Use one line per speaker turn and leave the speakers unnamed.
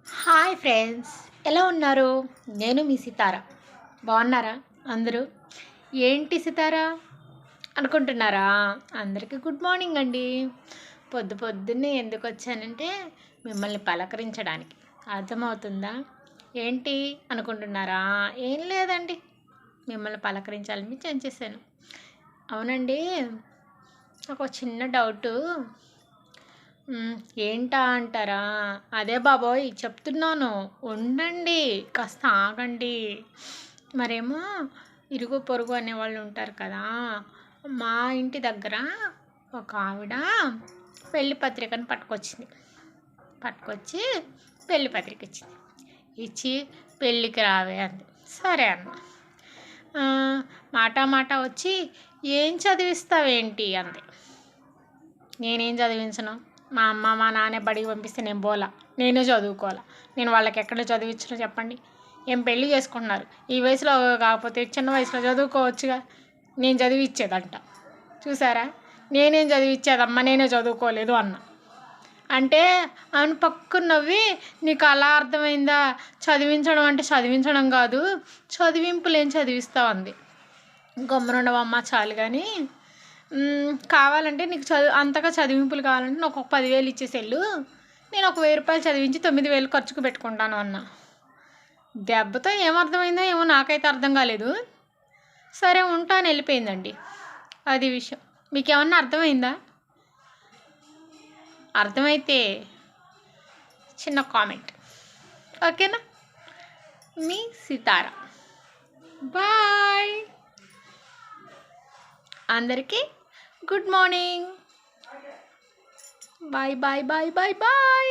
Hi friends, ఎలా ఉన్నారు? నేను మీ సితార. బాగున్నారా అందరూ? ఏంటి సితార అనుకుంటున్నారా? అందరికీ గుడ్ మార్నింగ్ అండి. పొద్దున్నే ఎందుకు వచ్చానంటే మిమ్మల్ని పలకరించడానికి. అర్థమవుతుందా? ఏంటి అనుకుంటున్నారా? ఏం లేదండి, మిమ్మల్ని పలకరించాలని నేను చేశాను. అవునండి, నాకు ఒక చిన్న డౌటు. ఏంటా అంటారా? అదే బాబోయ్ చెప్తున్నాను, ఉండండి, కాస్త ఆగండి. మరేమో ఇరుగు పొరుగు అనేవాళ్ళు ఉంటారు కదా. మా ఇంటి దగ్గర ఒక ఆవిడ పెళ్లి పత్రికను పట్టుకొచ్చి పెళ్లి పత్రిక ఇచ్చింది. ఇచ్చి పెళ్ళికి రావే అంది. సరే అన్న. మాట వచ్చి ఏం చదివిస్తావేంటి అంది. నేనేం చదివించను, మా అమ్మ మా నాన్న బడికి పంపిస్తే నేను పోలా, నేనే చదువుకోవాలా. నేను వాళ్ళకి ఎక్కడ చదివించను చెప్పండి? ఏం పెళ్ళి చేసుకుంటున్నారు, ఈ వయసులో కాకపోతే చిన్న వయసులో చదువుకోవచ్చుగా. నేను చదివిచ్చేదంట. చూసారా, నేనేం చదివిచ్చేదమ్మా, నేనే చదువుకోలేదు అన్న. అంటే ఆమెను పక్కన నవ్వి, నీకు అలా అర్థమైందా? చదివించడం అంటే చదివించడం కాదు, చదివింపులేం చదివిస్తావు అంది. గమ్మునుండవమ్మ చాలు కానీ, కావాలంటే నీకు అంతగా చదివింపులు కావాలంటే నాకు ఒక 10,000 ఇచ్చేసేళ్ళు, నేను ఒక 1,000 రూపాయలు చదివించి 9,000 ఖర్చుకు పెట్టుకుంటాను అన్న. దెబ్బతో ఏమర్థమైందో ఏమో, నాకైతే అర్థం కాలేదు. సరే ఉంటాను వెళ్ళిపోయిందండి. అది విషయం. మీకేమన్నా అర్థమైందా? అర్థమైతే చిన్న కామెంట్, ఓకేనా? మీ సితార. బాయ్. అందరికీ good morning. Bye bye bye bye bye.